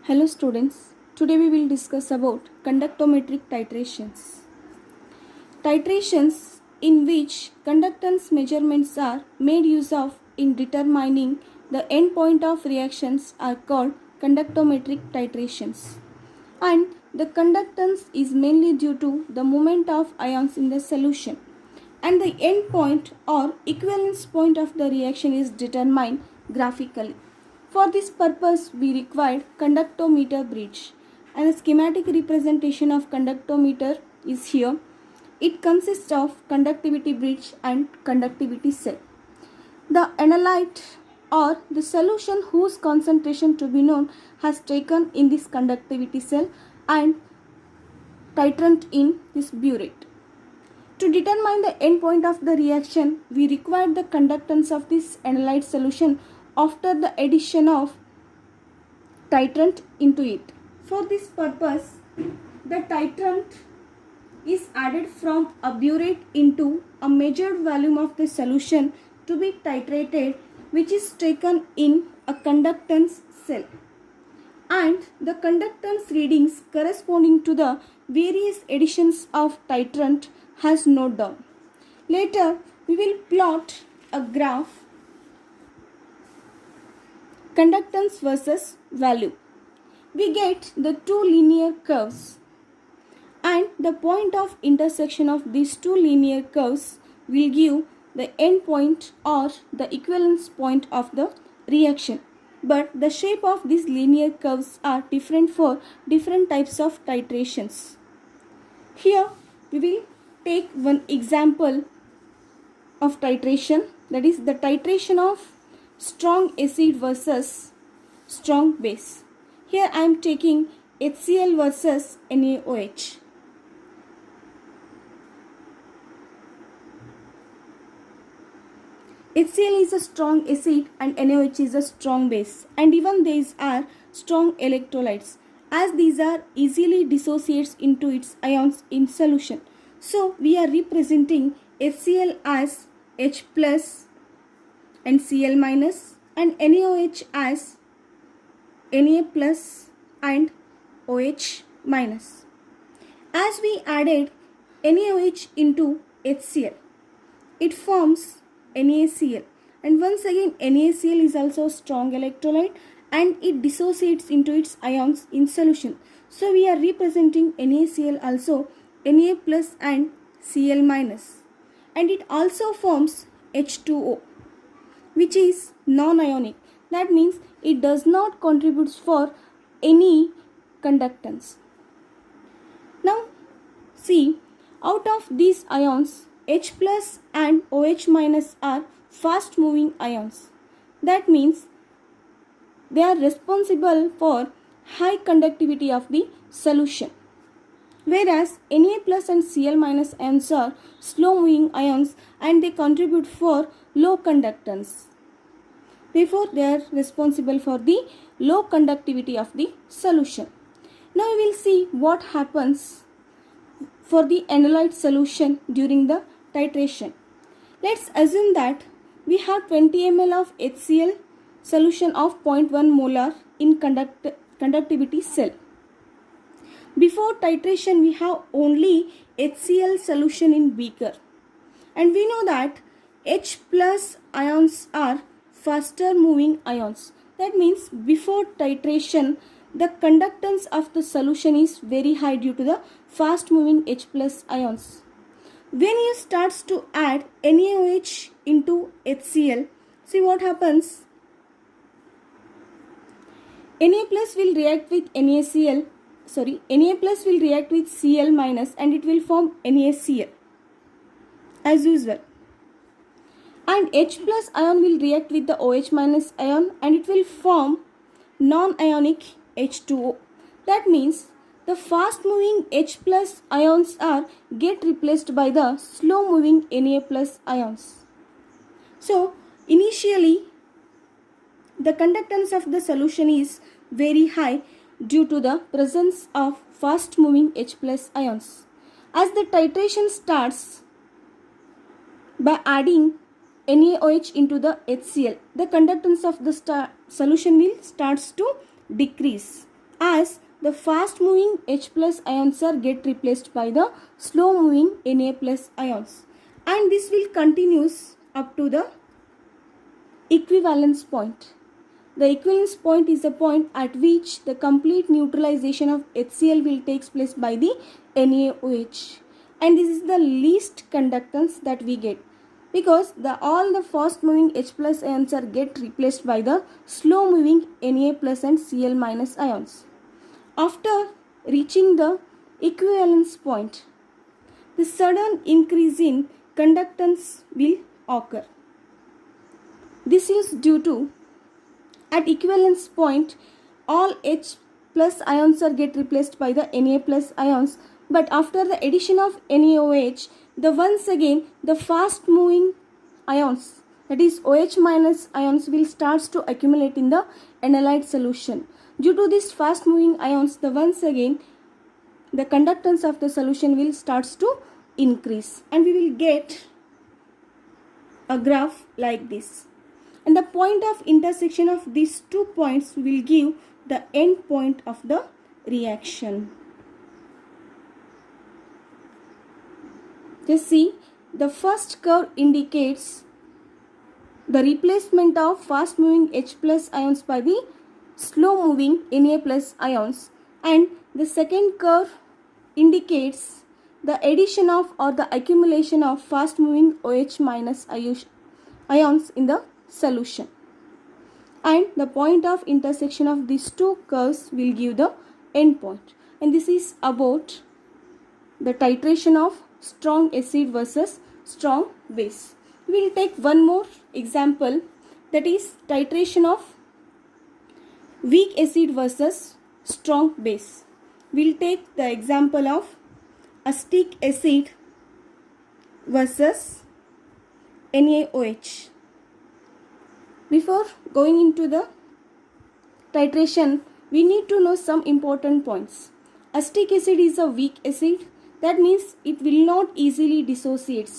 Hello students, today we will discuss about conductometric titrations. Titrations in which conductance measurements are made use of in determining the endpoint of reactions are called conductometric titrations. And the conductance is mainly due to the movement of ions in the solution. And the endpoint or equivalence point of the reaction is determined graphically. For this purpose, we required conductometer bridge, and a schematic representation of conductometer is here. It consists of conductivity bridge and conductivity cell. The analyte or the solution whose concentration to be known has taken in this conductivity cell and titrant in this burette. To determine the endpoint of the reaction, we require the conductance of this analyte solution after the addition of titrant into it. For this purpose, the titrant is added from a burette into a measured volume of the solution to be titrated, which is taken in a conductance cell, and the conductance readings corresponding to the various additions of titrant has noted down. Later, we will plot a graph conductance versus value. We get the two linear curves, and the point of intersection of these two linear curves will give the end point or the equivalence point of the reaction. But the shape of these linear curves are different for different types of titrations. Here we will take one example of titration, that is the titration of strong acid versus strong base. Here I am taking HCl versus NaOH. HCl is a strong acid and NaOH is a strong base, and even these are strong electrolytes, as these are easily dissociates into its ions in solution. So we are representing HCl as H plus and Cl minus, and NaOH as Na plus and OH minus. As we added NaOH into HCl, it forms NaCl, and once again NaCl is also a strong electrolyte and it dissociates into its ions in solution. So we are representing NaCl also Na plus and Cl minus, and it also forms H2O, which is non-ionic. That means it does not contribute for any conductance. Now see, out of these ions, H plus and OH minus are fast moving ions. That means they are responsible for high conductivity of the solution, whereas Na plus and Cl minus ions are slow moving ions and they contribute for low conductance. Therefore, they are responsible for the low conductivity of the solution. Now we will see what happens for the analyte solution during the titration. Let's assume that we have 20 ml of HCl solution of 0.1 molar in conductivity cell. Before titration, we have only HCl solution in beaker, and we know that H plus ions are faster moving ions. That means before titration, the conductance of the solution is very high due to the fast moving H plus ions. When you starts to add NaOH into HCl, see what happens. Na plus will react with Na plus will react with Cl minus and it will form NaCl as usual. And H plus ion will react with the OH minus ion and it will form non-ionic H2O. That means the fast moving H plus ions are get replaced by the slow moving Na plus ions. So initially the conductance of the solution is very high due to the presence of fast moving H plus ions. As the titration starts by adding NaOH into the HCl, the conductance of the solution will starts to decrease. as the fast moving H plus ions are get replaced by the slow moving Na plus ions, and this will continues up to the equivalence point. The equivalence point is the point at which the complete neutralization of HCl will takes place by the NaOH, and this is the least conductance that we get, because all the fast moving H plus ions are get replaced by the slow moving Na plus and Cl minus ions. After reaching the equivalence point, the sudden increase in conductance will occur. This is due to, at equivalence point, all H plus ions are get replaced by the Na plus ions, but after the addition of NaOH, once again the fast moving ions, that is OH minus ions, will starts to accumulate in the analyte solution. Due to this fast moving ions, once again the conductance of the solution will starts to increase, and we will get a graph like this. And the point of intersection of these 2 points will give the end point of the reaction. Just see, the first curve indicates the replacement of fast moving H plus ions by the slow moving Na plus ions, and the second curve indicates the addition of or the accumulation of fast moving OH minus ions in the solution, and the point of intersection of these 2 curves will give the end point. And this is about the titration of strong acid versus strong base. We will take one more example, that is titration of weak acid versus strong base. We will take the example of acetic acid versus NaOH. Before going into the titration, we need to know some important points. Acetic acid is a weak acid, that means it will not easily dissociate.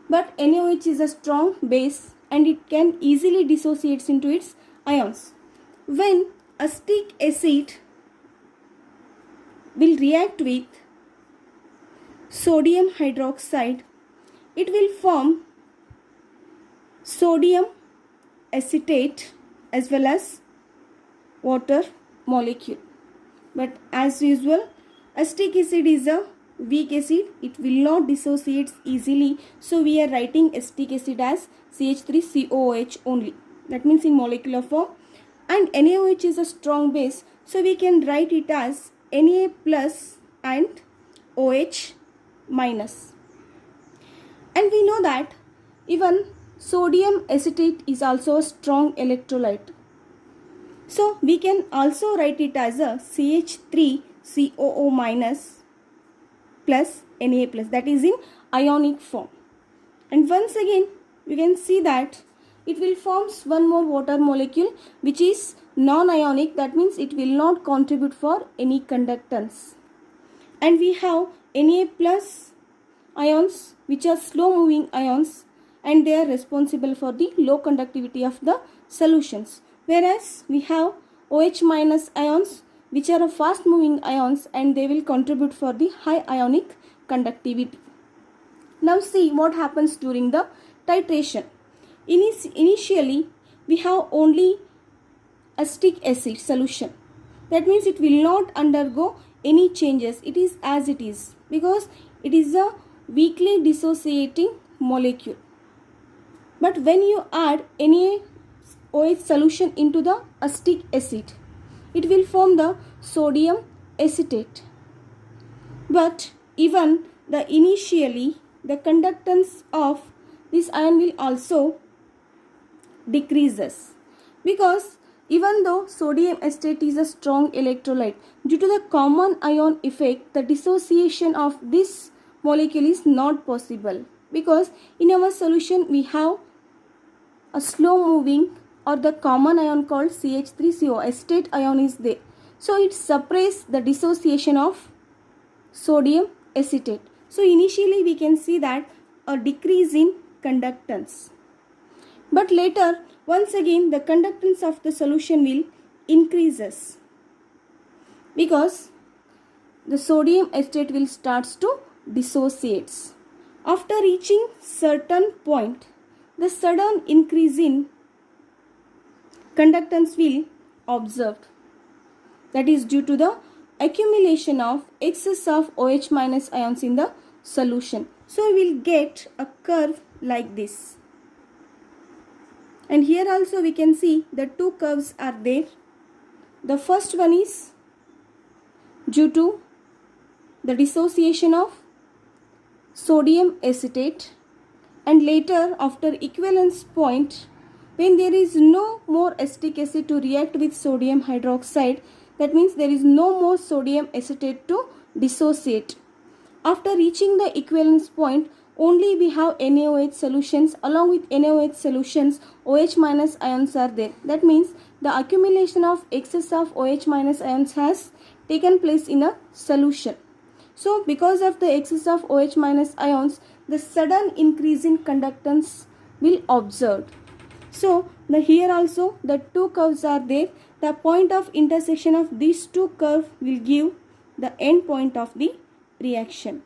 But NaOH is a strong base and it can easily dissociate into its ions. When acetic acid will react with sodium hydroxide, it will form sodium acetate as well as water molecule. But as usual, acetic acid is a weak acid, it will not dissociate easily, so we are writing acetic acid as CH3COOH only, that means in molecular form. And NaOH is a strong base, so we can write it as Na plus and OH minus. And we know that even sodium acetate is also a strong electrolyte, so we can also write it as a CH3COO minus plus Na plus, that is in ionic form. And once again you can see that it will form one more water molecule which is non-ionic, that means it will not contribute for any conductance. And we have Na plus ions which are slow moving ions, and they are responsible for the low conductivity of the solutions, whereas we have OH minus ions which are fast moving ions and they will contribute for the high ionic conductivity. Now see what happens during the titration. Initially we have only acetic acid solution, that means it will not undergo any changes, it is as it is, because it is a weakly dissociating molecule. But when you add NaOH solution into the acetic acid, it will form the sodium acetate. But even initially the conductance of this ion will also decreases, because even though sodium acetate is a strong electrolyte, due to the common ion effect, the dissociation of this molecule is not possible, because in our solution we have a slow moving or the common ion called CH3CO, acetate ion is there, so it suppresses the dissociation of sodium acetate. So initially we can see that a decrease in conductance, but later once again the conductance of the solution will increases. because the sodium acetate will starts to dissociates. After reaching certain point, the sudden increase in conductance will observed. That is due to the accumulation of excess of OH minus ions in the solution. So we will get a curve like this. And here also we can see the two curves are there. The first one is due to the dissociation of sodium acetate, and later after equivalence point, when there is no more acetic acid to react with sodium hydroxide, that means there is no more sodium acetate to dissociate. After reaching the equivalence point, only we have NaOH solutions. Along with NaOH solutions, OH minus ions are there. That means the accumulation of excess of OH minus ions has taken place in a solution. So because of the excess of OH minus ions, the sudden increase in conductance will observed. So here also the two curves are there. The point of intersection of these two curves will give the end point of the reaction.